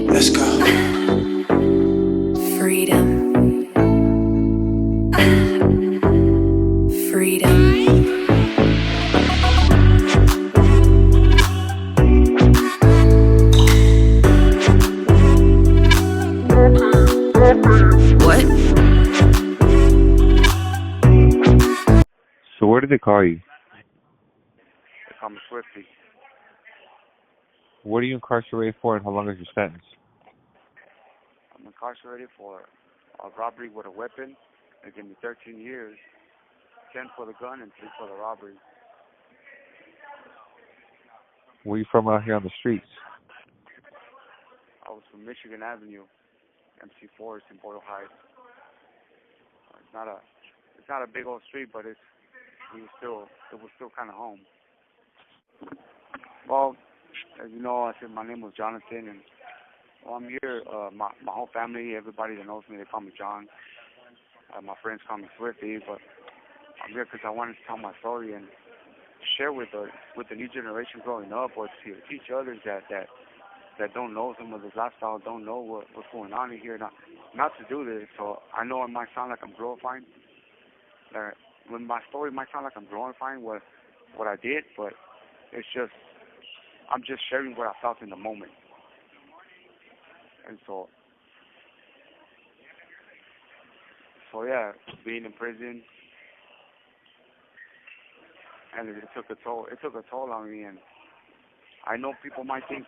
Let's go. Freedom. Freedom. What? So what did they call you? They call me Swifty. What are you incarcerated for, and how long is your sentence? I'm incarcerated for a robbery with a weapon. They give me 13 years, 10 for the gun and 3 for the robbery. Where you from out here on the streets? I was from Michigan Avenue, MC Forest in Boyle Heights. It's not a big old street, but it was still kind of home. Well, as you know, I said my name was Jonathan, and I'm here. My whole family, everybody that knows me, they call me John. My friends call me Swifty, but I'm here because I wanted to tell my story and share with the new generation growing up, or to teach others that don't know some of this lifestyle, don't know what's going on in here, not to do this. So I know it might sound like I'm glorifying. When my story might sound like I'm glorifying what I did, but it's just I'm just sharing what I felt in the moment. And so yeah, being in prison, and it took a toll. It took a toll on me, and I know people might think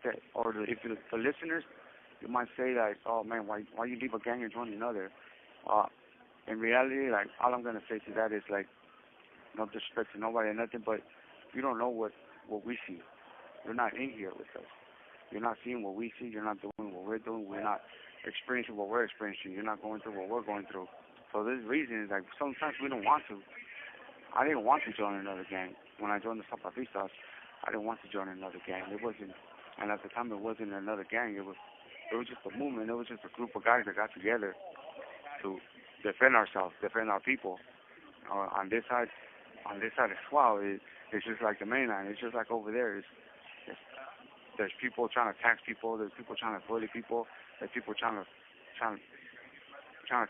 that, or if the listeners, you might say like, oh man, why you leave a gang and join another? In reality, like all I'm gonna say to that is like, no disrespect to nobody or nothing, but you don't know what we see. You're not in here with us. You're not seeing what we see. You're not doing what we're doing. We're not experiencing what we're experiencing. You're not going through what we're going through. So this reason is like sometimes we don't want to. I didn't want to join another gang. When I joined the Zapatistas, I didn't want to join another gang. It wasn't, and at the time it wasn't another gang. It was just a movement. It was just a group of guys that got together to defend ourselves, defend our people. On this side as well, it's just like the mainland. It's just like over there. There's people trying to tax people. There's people trying to bully people. There's people trying to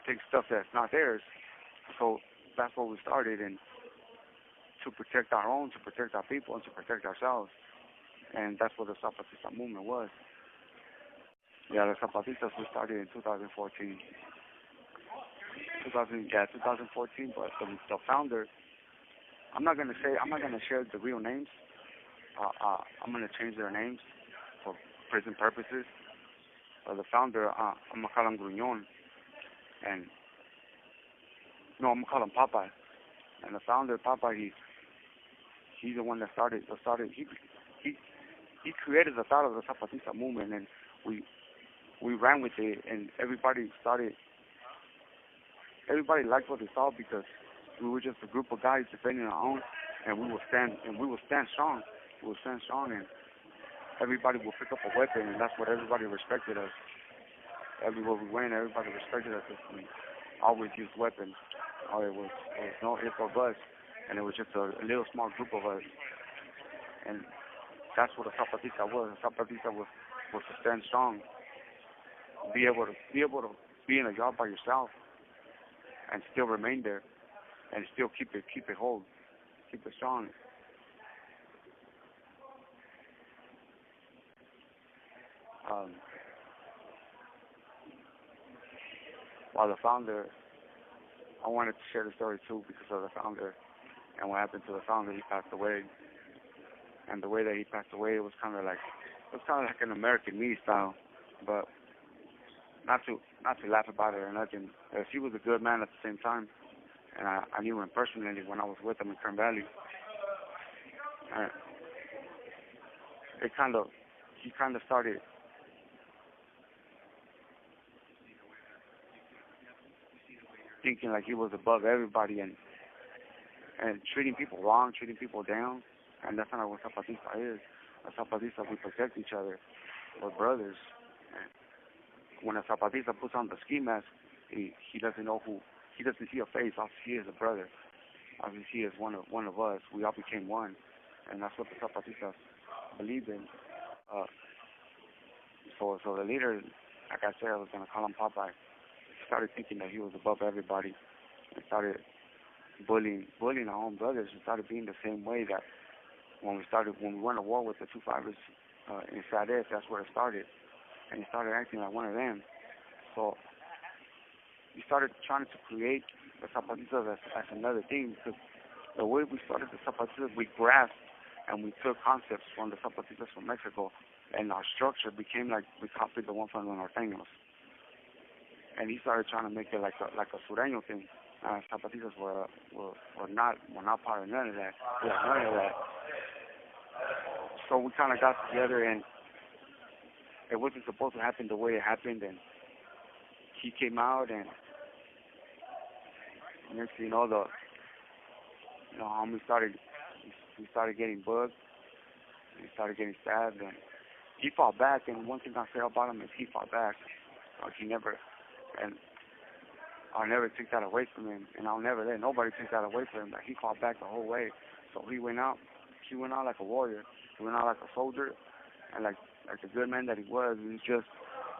take stuff that's not theirs. So that's what we started, and to protect our own, to protect our people, and to protect ourselves. And that's what the Zapatista movement was. Yeah, the Zapatistas we started in 2014. 2014. But the founder, I'm not gonna share the real names. I'm gonna change their names for prison purposes. The founder, I'm gonna call him Gruñón, and no, I'm gonna call him Papa. And the founder, Papa, he's the one that started. He created the thought of the Zapatista movement, and we ran with it, and everybody liked what they saw because we were just a group of guys defending our own, and we will stand strong. We will stand strong, and everybody will pick up a weapon, and that's what everybody respected us. Everywhere we went, everybody respected us. We always used weapons. It was no ifs or buts, and it was just a little small group of us. And that's what a Zapatista was. A Zapatista was to stand strong, be able to be in a job by yourself, and still remain there, and still keep it whole, keep it strong. While the founder, I wanted to share the story too because of the founder and what happened to the founder. He passed away, and the way that he passed away, it was kind of like an American Me style, but not to laugh about it or nothing. He was a good man at the same time, and I knew him personally when I was with him in Kern Valley. He kind of started thinking like he was above everybody and treating people wrong, treating people down, and that's not what Zapatista is. A Zapatista, we protect each other. We're brothers. And when a Zapatista puts on the ski mask, he doesn't know he doesn't see a face. All he sees is a brother. All he sees is one of us. We all became one, and that's what the Zapatistas believed in. So the leader, like I said, I was gonna call him Popeye. He started thinking that he was above everybody, and started bullying our own brothers, and started being the same way that when we went to war with the 2-5ers in Sades, that's where it started, and he started acting like one of them. So we started trying to create the Zapatistas as another thing, because the way we started the Zapatistas, we grasped and we took concepts from the Zapatistas from Mexico, and our structure became like we copied the one from the Norteños. And he started trying to make it like a Sureño thing. Zapatistas were not part of none of that. We had none of that. So we kind of got together, and it wasn't supposed to happen the way it happened. And he came out, and next thing you know, homie started getting bugged. He started getting stabbed, and he fought back. And one thing I say about him is he fought back. I'll never take that away from him, and I'll never let nobody take that away from him. That he fought back the whole way. So he went out like a warrior. He went out like a soldier, and like the good man that he was just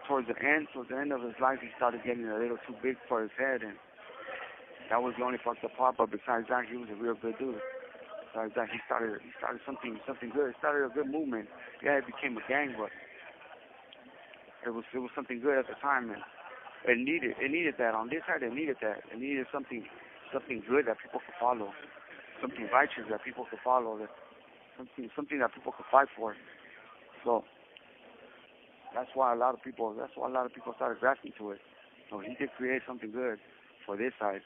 towards the end of his life, he started getting a little too big for his head, and that was the only fucked up part. But besides that, he was a real good dude. Besides that, he started something good. He started a good movement. Yeah, it became a gang, but it was something good at the time, and it needed that. On this side, it needed that. It needed something good that people could follow, something righteous that people could follow, something that people could fight for. So that's why a lot of people started grasping to it. So he did create something good for this side.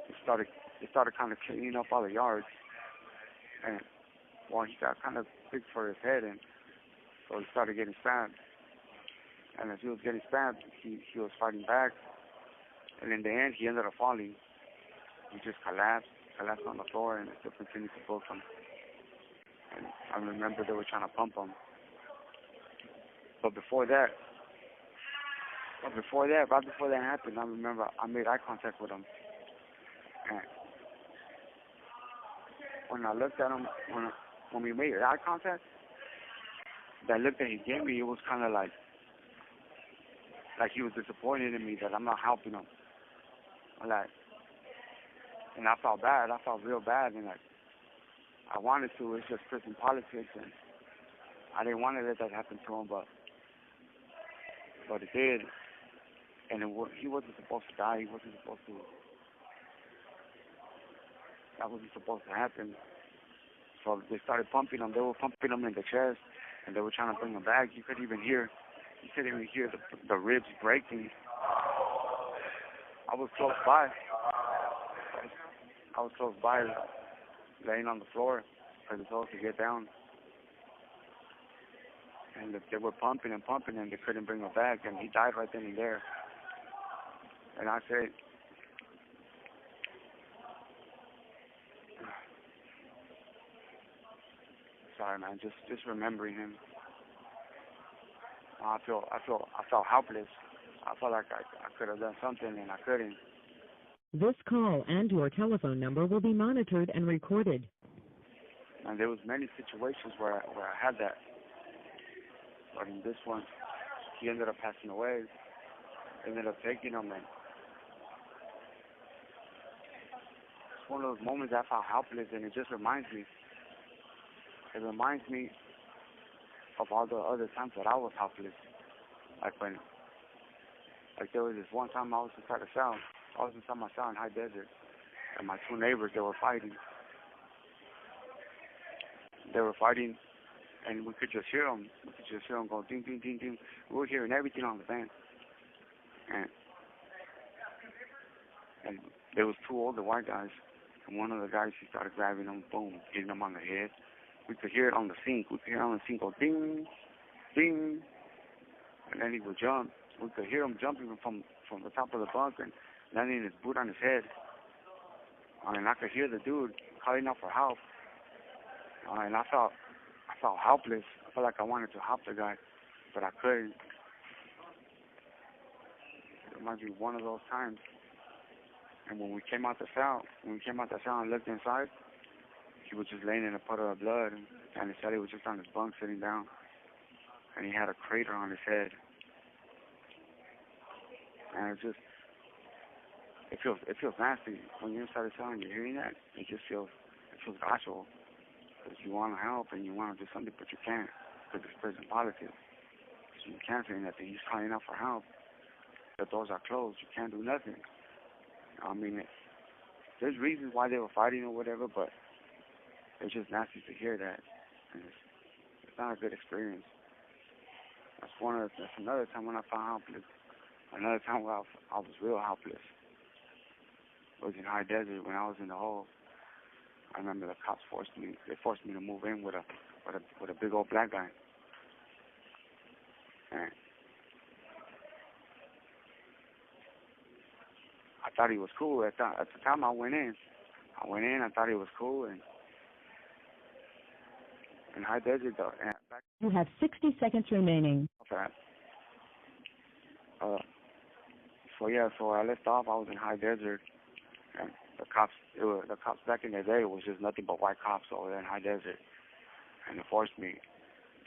It started kind of cleaning up all the yards, and he got kind of big for his head, and so he started getting stabbed. And as he was getting stabbed, he was fighting back, and in the end, he ended up falling. He just collapsed on the floor, and it still continued to poke him. And I remember they were trying to pump him. But before that, right before that happened, I remember I made eye contact with him. And when I looked at him, when we made eye contact, that look that he gave me, it was kind of like he was disappointed in me that I'm not helping him. And I felt bad. I felt real bad, and I wanted to. It's just prison politics, and I didn't want to let that happen to him, but it did. And he wasn't supposed to die. That wasn't supposed to happen. So they started pumping him. They were pumping him in the chest, and they were trying to bring him back. You couldn't even hear the ribs breaking. I was close by. Laying on the floor for the soul to get down. And they were pumping, and they couldn't bring him back, and he died right then and there. And I said, sorry, man, just remembering him. I felt helpless. I felt like I could have done something, and I couldn't. This call and your telephone number will be monitored and recorded. And there was many situations where I had that. But in this one, he ended up passing away. Ended up taking him, and it's one of those moments I felt helpless, and it just reminds me. It reminds me of all the other times that I was helpless. There was this one time I was inside a cell. I was inside my cell in High Desert, and my two neighbors, they were fighting. And we could just hear them. We could just hear them go ding, ding, ding, ding. We were hearing everything on the van. And there was two older white guys, and one of the guys, he started grabbing them, boom, hitting them on the head. We could hear it on the sink. We could hear it on the sink go ding, ding, and then he would jump. We could hear him jumping from the top of the bunk and landing his boot on his head. And I could hear the dude calling out for help. And I felt helpless. I felt like I wanted to help the guy, but I couldn't. It might be one of those times. And when we came out the cell, and looked inside, he was just laying in a puddle of blood, and he said he was just on his bunk sitting down, and he had a crater on his head. And it feels nasty when you're inside the cell and you're hearing that. It feels actual, because you want to help and you want to do something, but you can't, because it's prison politics. So you can't say nothing. He's calling out for help. The doors are closed. You can't do nothing. I mean, there's reasons why they were fighting or whatever, but it's just nasty to hear that. And it's not a good experience. That's another time when I found helpless. Another time where I was real helpless. It was in high desert when I was in the hole. I remember the cops forced me to move in with a big old black guy. And I thought he was cool. At the time I went in, I thought he was cool. And in high desert, though, and back You have 60 seconds remaining. that. So I left off. I was in high desert, and the cops back in the day was just nothing but white cops over there in high desert, and they forced me.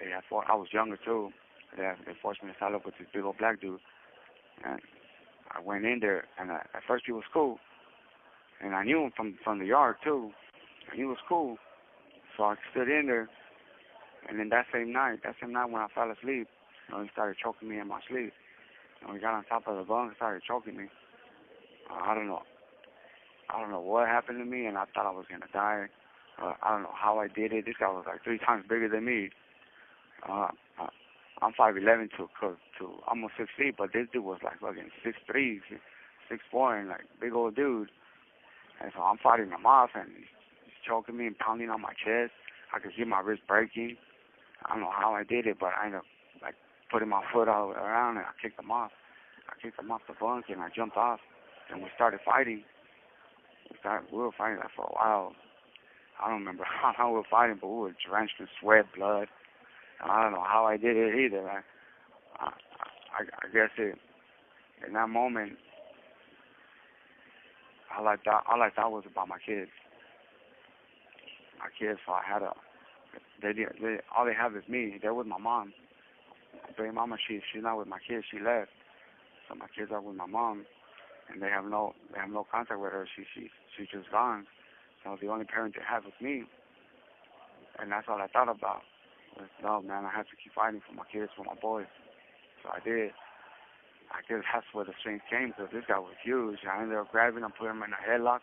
I was younger too. They forced me to sign up with this big old black dude, and I went in there, and at first he was cool, and I knew him from the yard too, and he was cool. So I stood in there, and then that same night when I fell asleep, he started choking me in my sleep. And we got on top of the bunk, started choking me. I don't know what happened to me, and I thought I was gonna die. I don't know how I did it. This guy was like 3 times bigger than me. I'm 5'11" to almost 6 feet, but this dude was like fucking 6'3", 6'4", and like big old dude. And so I'm fighting him off, and he's choking me and pounding on my chest. I could see my wrist breaking. I don't know how I did it, but I ended up like putting my foot all the way around, and I kicked him off. I kicked him off the bunk, and I jumped off, and we started fighting. We were fighting like for a while. I don't remember how long we were fighting, but we were drenched in sweat, blood. And I don't know how I did it either. I guess in that moment, all I thought was about my kids. My kids, so I had all they have is me. They're with my mom. My baby mama, she's not with my kids. She left. So my kids are with my mom, and they have no contact with her. She's just gone. So the only parent they have is me, and that's all I thought about. Was, no, man, I have to keep fighting for my kids, for my boys. So I did. I guess that's where the strength came, because this guy was huge. I ended up grabbing him, putting him in a headlock,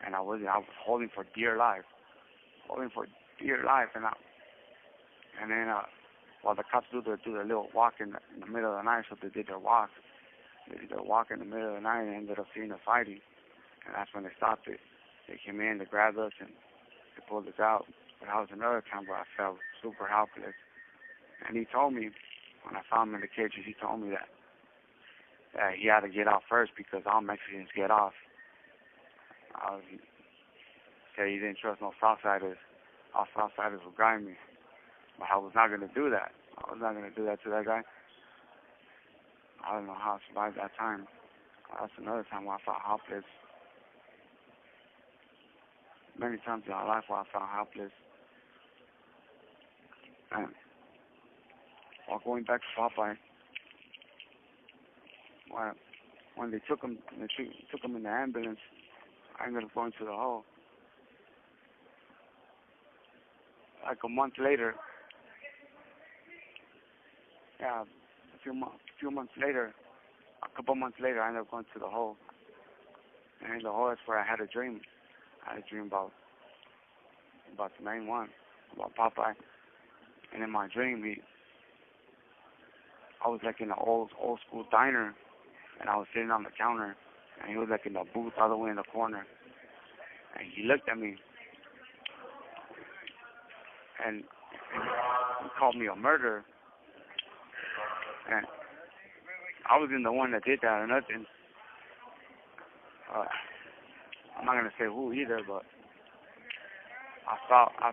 and I was holding for dear life, and then while the cops do their little walk in the middle of the night, so they did their walk. They did their walk in the middle of the night and ended up seeing us fighting, and that's when they stopped it. They came in, they grabbed us, and they pulled us out. But that was another time where I felt super helpless. And he told me, when I found him in the cage, he told me that he had to get out first because all Mexicans get off. He said he didn't trust no Southsiders. All Southsiders would grind me. But I was not going to do that. I was not going to do that to that guy. I don't know how I survived that time. That's another time where I felt helpless. Many times in my life where I felt helpless. And while going back to Popeye, when they took him in the ambulance, I ended up going to the hole. Like a month later, a couple months later, I ended up going to the hole. And in the hole, that's where I had a dream. I had a dream about the main one, about Popeye. And in my dream, I was like in an old school diner, and I was sitting on the counter, and he was like in the booth all the way in the corner. And he looked at me, and he called me a murderer. And I wasn't the one that did that or nothing. I'm not gonna say who either, but I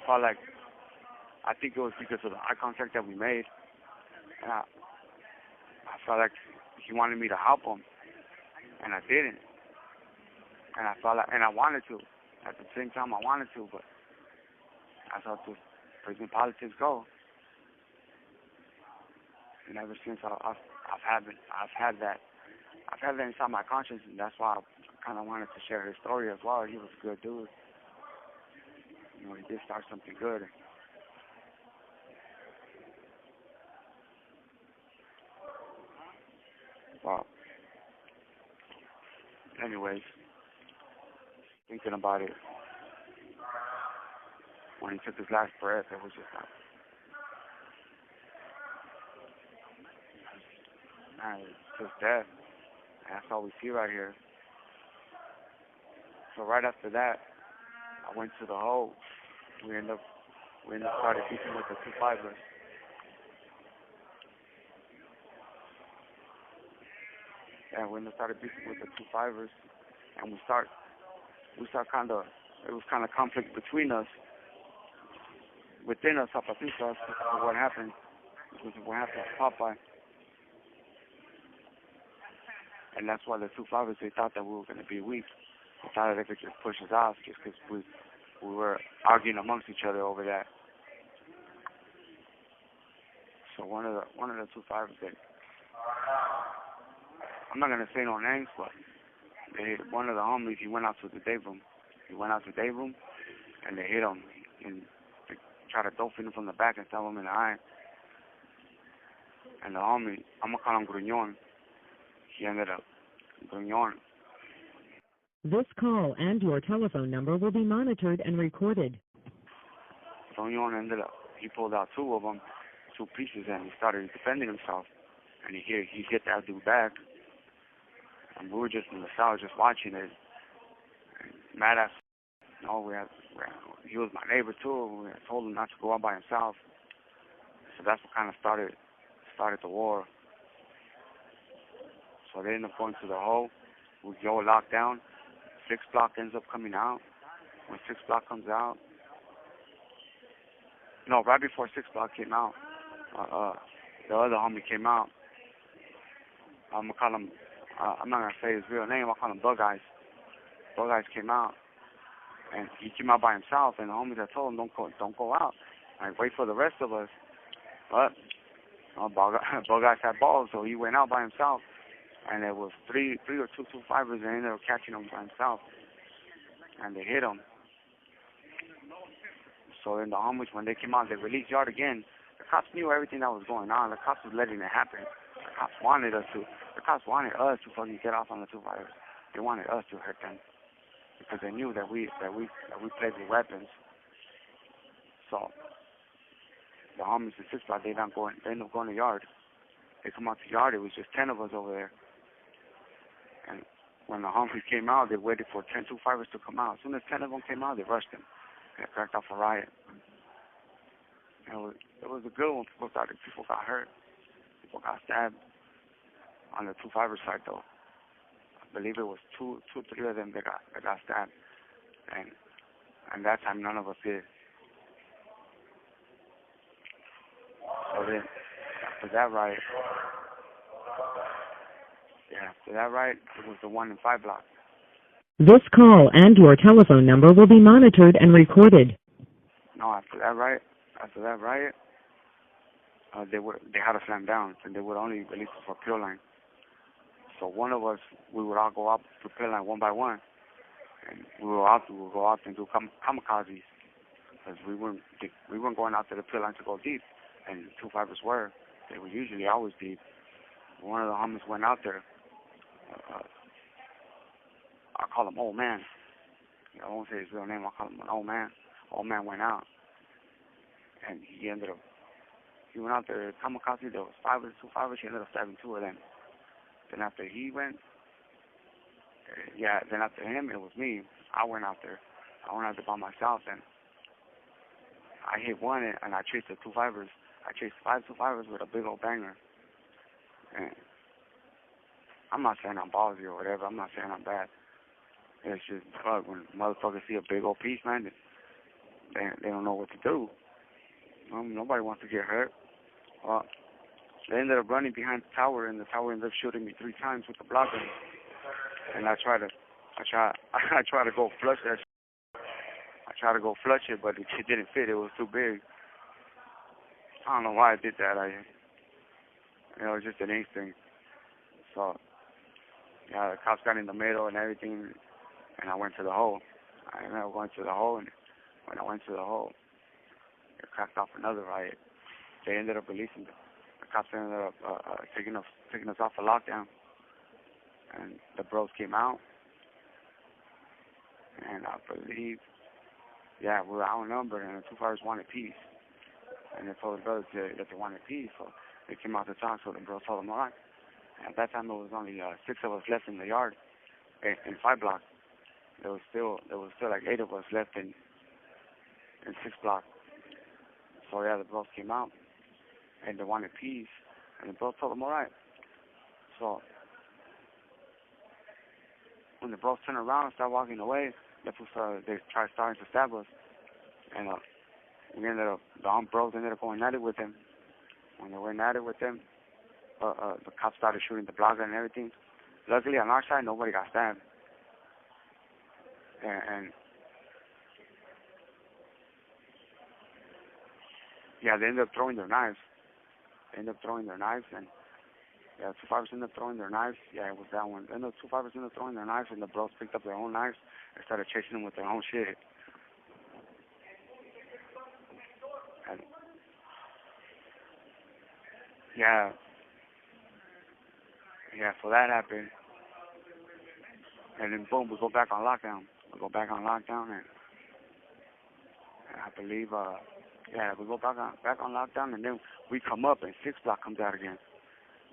felt like, I think it was because of the eye contact that we made, and I felt like he wanted me to help him, and I didn't. And I felt like, and I wanted to. At the same time, I wanted to, but that's how prison politics go. And ever since I've had that inside my conscience, and that's why I kind of wanted to share his story as well. He was a good dude. You know, he did start something good. Well, anyways, thinking about it, when he took his last breath, it was just like, man, it's just death. And that's all we see right here. So right after that, I went to the hole. We ended up started beating with the 2-5ers. And we ended up started beating with the 2-5ers, and we start kind of, it was kind of conflict between us, within us, Zapatistas, what happened. This is what happened to Popeye. And that's why the 2-5ers, they thought that we were going to be weak. They thought that they could just push us off just because we were arguing amongst each other over that. So one of the 2-5ers, I'm not going to say no names, but one of the homies, he went out to the day room. And they hit him. And they tried to dolphin him from the back and stab him in the eye. And the homie, I'm going to call him Gruñón. He ended up Gruñón. This call and your telephone number will be monitored and recorded. Gruñón ended up, he pulled out 2 of them, 2 pieces, and he started defending himself. And he hit that dude back. And we were just in the cell, just watching it. And mad ass. You know, he was my neighbor too. We told him not to go out by himself. So that's what kind of started the war. So they ended up going to the hole. We go locked down. 6 block ends up coming out. When 6 block comes out, no, right before 6 block came out, the other homie came out. I'm gonna call him. I'm not gonna say his real name. I'll call him Bug Eyes. Bug Eyes came out, and he came out by himself. And the homies that told him don't go out. I wait for the rest of us. But Bug Eyes had balls, so he went out by himself. And there was three or two 2-5ers, and they ended up catching him by himself. And they hit him. So then the homies, when they came out, they released yard again. The cops knew everything that was going on. The cops was letting it happen. The cops wanted us to fucking get off on the 2-5ers. They wanted us to hurt them because they knew that we played with weapons. So the homies in 6 block, they ended up going to yard. They come out to yard. It was just 10 of us over there. And when the homies came out, they waited for 10 2-5ers to come out. As soon as 10 of them came out, they rushed them. They cracked off a riot. And it was a good one. People got hurt. People got stabbed. On the 2-5er side, though, I believe it was 2, 3 of them that got stabbed. And that time, none of us did. So then, after that riot, it was the 1 in 5 block. This call and your telephone number will be monitored and recorded. No, after that riot, they had to slam down, and they would only release us for pill line. So one of us, we would all go up to pill line one by one, and we would go out and do kamikazes, because we weren't going out to the pill line to go deep, and 2-5ers were. They were usually always deep. One of the homies went out there. I call him Old Man. I won't say his real name. I'll call him an Old Man. Old Man went out, and he went out there. Kamikaze, there was 2-5ers. He ended up stabbing 2 of them. Then after he went, then after him, it was me. I went out there by myself, and I hit one, and I chased the 2-5ers. I chased 5 2-5ers with a big old banger. And I'm not saying I'm ballsy or whatever. I'm not saying I'm bad. It's just, when motherfuckers see a big old piece, man, they don't know what to do. Nobody wants to get hurt. They ended up running behind the tower, and the tower ended up shooting me 3 times with the blocker. And I tried to I tried to go flush that. I tried to go flush it, but it didn't fit. It was too big. I don't know why I did that. It was just an instinct. So, yeah, the cops got in the middle and everything, and I went to the hole. I ended up going to the hole, and when I went to the hole, it cracked off another riot. They ended up releasing the cops ended up taking us off a lockdown, and the bros came out, and I believe, yeah, we were outnumbered, and the two fighters wanted peace, and they told the brothers that they wanted peace, so they came out to talk, so the bros told them, all right. And at that time, there was only 6 of us left in the yard, in 5 blocks. There was still like 8 of us left in 6 blocks. So yeah, the bros came out, and they wanted peace, and the bros told them, all right. So when the bros turned around and started walking away, they started to stab us, and we ended up, the armed bros ended up going at it with them. When they went at it with them, the cops started shooting the blogger and everything. Luckily, on our side, nobody got stabbed. And yeah, they ended up throwing their knives. And yeah, two fighters ended up throwing their knives. Yeah, it was that one. Then the two fighters ended up throwing their knives, and the bros picked up their own knives and started chasing them with their own shit. And yeah, so that happened. And then boom, we go back on lockdown. And I believe, we go back on lockdown, and then we come up, and 6 block comes out again.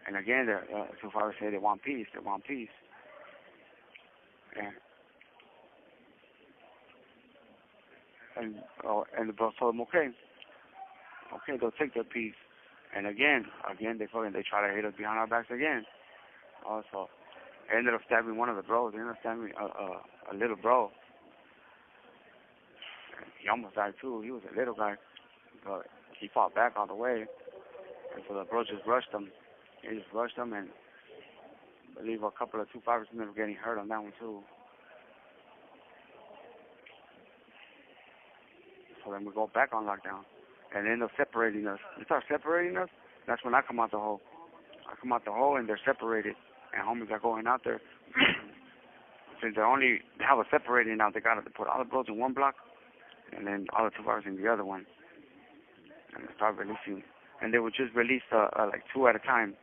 And again, the two fighters say they want peace. And the bros told them, okay, they'll take their peace. And again, they try to hit us behind our backs again. Also, I ended up stabbing one of the bros. They ended up stabbing a little bro. And he almost died too. He was a little guy, but he fought back all the way. And so the bro just rushed him. And I believe a couple of two fighters ended up getting hurt on that one too. So then we go back on lockdown, and they end up separating us. They start separating us. That's when I come out the hole. And they're separated. And homies are going out there. Since they have a separating now, they got to put all the bros in one block, and then all the two fighters in the other one. And they start releasing. And they would just release like 2 at a time.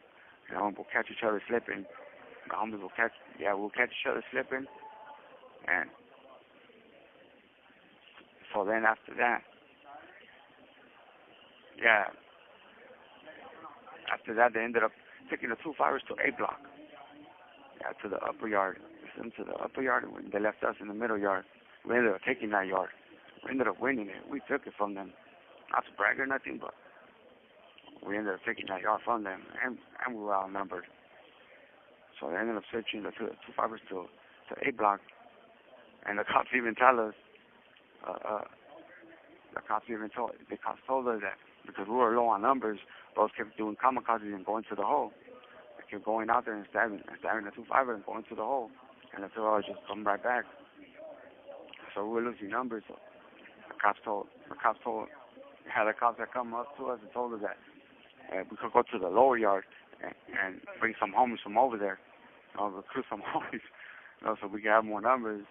You know, we'll catch each other slipping. The homies we'll catch each other slipping. And so then after that, they ended up taking the two fighters to A block. Yeah, to the upper yard. They sent them to the upper yard, and they left us in the middle yard. We ended up taking that yard. We ended up winning it. We took it from them. Not to brag or nothing, but we ended up taking that yard from them, and we were outnumbered. So they ended up searching the two fighters to A block, and the cops even tell us, the cops told us that because we were low on numbers, those kept doing kamikazes and going to the hole. They kept going out there and stabbing the two fighters and going to the hole, and the two fighters just come right back. So we were losing numbers. So the cops that come up to us and told us that we could go to the lower yard and bring some homies from over there, recruit some homies, so we can have more numbers.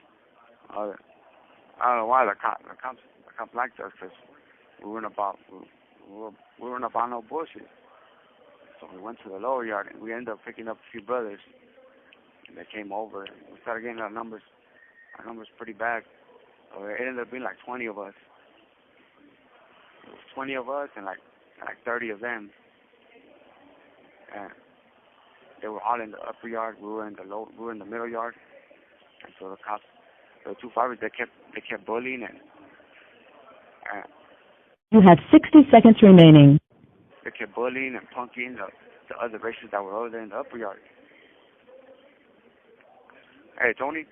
I don't know why the cops liked us, because we weren't about no bullshit. So we went to the lower yard, and we ended up picking up a few brothers. And they came over, and we started getting our numbers pretty bad. So it ended up being like 20 of us. It was 20 of us and like 30 of them. And they were all in the upper yard. We were in the middle yard. And so the two fighters, they kept bullying and You have 60 seconds remaining. they kept bullying and punking the other racists that were over there in the upper yard. Hey, Tony?